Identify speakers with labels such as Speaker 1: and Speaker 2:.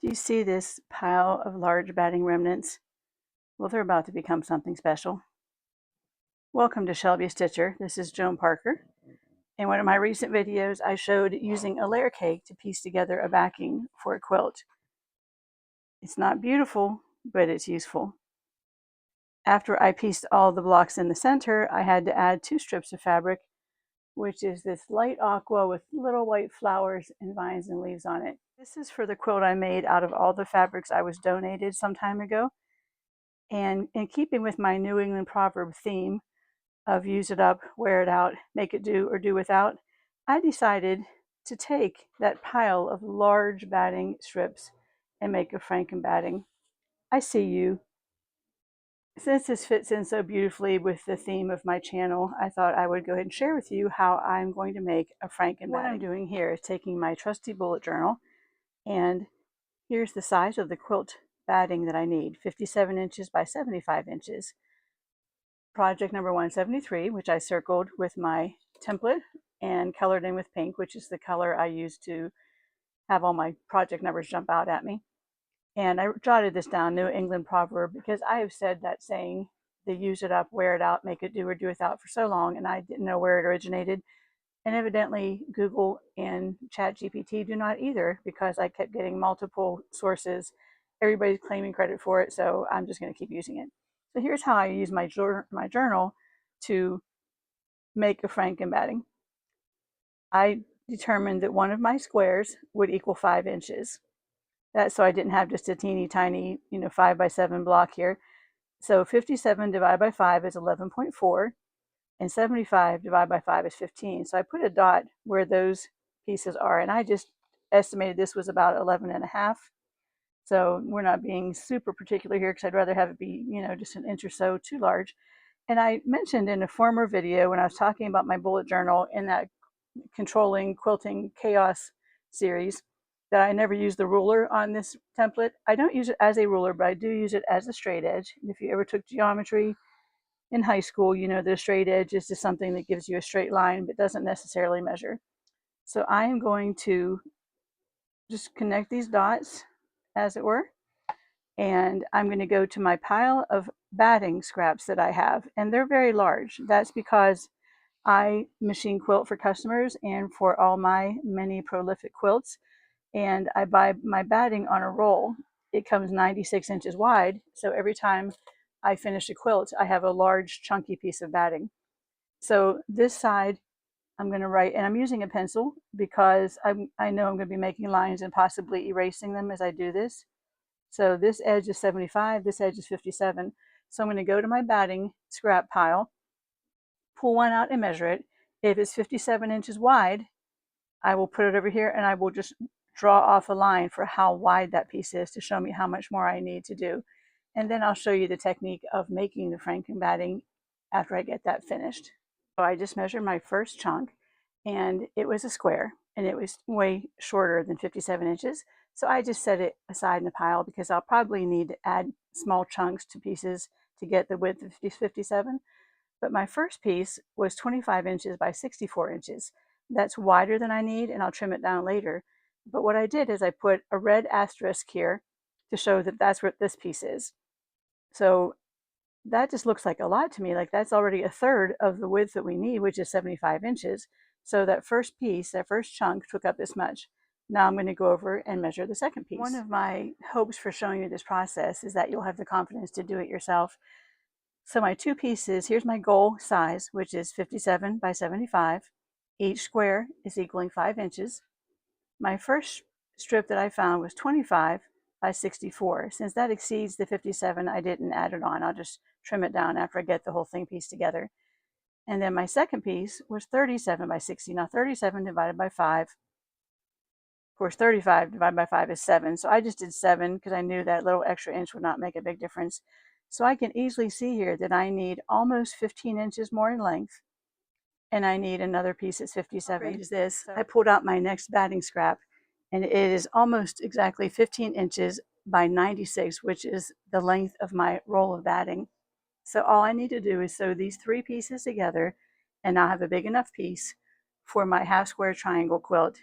Speaker 1: Do you see this pile of large batting remnants? Well, they're about to become something special. Welcome to Shelby Stitcher. This is Joan Parker. In one of my recent videos, I showed using a layer cake to piece together a backing for a quilt. It's not beautiful, but it's useful. After I pieced all the blocks in the center, I had to add 2 strips of fabric, which is this light aqua with little white flowers and vines and leaves on it. This is for the quilt I made out of all the fabrics I was donated some time ago. And in keeping with my New England proverb theme of use it up, wear it out, make it do or do without, I decided to take that pile of large batting strips and make a Frankenbatting. I see you. Since this fits in so beautifully with the theme of my channel, I thought I would go ahead and share with you how I'm going to make a Frankenbatting. What I'm doing here is taking my trusty bullet journal, and here's the size of the quilt batting that I need, 57 inches by 75 inches. Project number 173, which I circled with my template and colored in with pink, which is the color I use to have all my project numbers jump out at me. And I jotted this down, New England proverb, because I have said that saying, the use it up, wear it out, make it do or do without, for so long, and I didn't know where it originated. And evidently Google and ChatGPT do not either, because I kept getting multiple sources. Everybody's claiming credit for it, so I'm just going to keep using it. So here's how I use my journal to make a Frankenbatting. I determined that one of my squares would equal 5 inches. That's so I didn't have just a teeny tiny, 5 by 7 block here. So 57 divided by 5 is 11.4, and 75 divided by 5 is 15. So I put a dot where those pieces are, and I just estimated this was about 11.5. So we're not being super particular here, because I'd rather have it be, just an inch or so too large. And I mentioned in a former video when I was talking about my bullet journal in that Controlling Quilting Chaos series that I never use the ruler on this template. I don't use it as a ruler, but I do use it as a straight edge. If you ever took geometry in high school, you know that a straight edge is just something that gives you a straight line but doesn't necessarily measure. So I am going to just connect these dots, as it were, and I'm going to go to my pile of batting scraps that I have, and they're very large. That's because I machine quilt for customers and for all my many prolific quilts, and I buy my batting on a roll. It comes 96 inches wide, so every time I finish a quilt, I have a large chunky piece of batting. So this side, I'm going to write, and I'm using a pencil because I know I'm going to be making lines and possibly erasing them as I do this. So this edge is 75, this edge is 57. So I'm going to go to my batting scrap pile, pull one out and measure it. If it's 57 inches wide, I will put it over here, and I will just draw off a line for how wide that piece is to show me how much more I need to do. And then I'll show you the technique of making the Frankenbatting after I get that finished. So I just measured my first chunk, and it was a square, and it was way shorter than 57 inches. So I just set it aside in the pile because I'll probably need to add small chunks to pieces to get the width of 57. But my first piece was 25 inches by 64 inches. That's wider than I need, and I'll trim it down later. But what I did is I put a red asterisk here to show that that's what this piece is. So that just looks like a lot to me. Like that's already a third of the width that we need, which is 75 inches. So that first piece, that first chunk, took up this much. Now I'm going to go over and measure the second piece. One of my hopes for showing you this process is that you'll have the confidence to do it yourself. So my two pieces, here's my goal size, which is 57 by 75. Each square is equaling 5 inches. My first strip that I found was 25 by 64. Since that exceeds the 57, I didn't add it on. I'll just trim it down after I get the whole thing pieced together. And then my second piece was 37 by 60. Now 37 divided by 5. Of course, 35 divided by 5 is 7. So I just did 7 because I knew that little extra inch would not make a big difference. So I can easily see here that I need almost 15 inches more in length, and I need another piece that's 57. How great is this? I pulled out my next batting scrap, and it is almost exactly 15 inches by 96, which is the length of my roll of batting. So all I need to do is sew these 3 pieces together, and I'll have a big enough piece for my half square triangle quilt.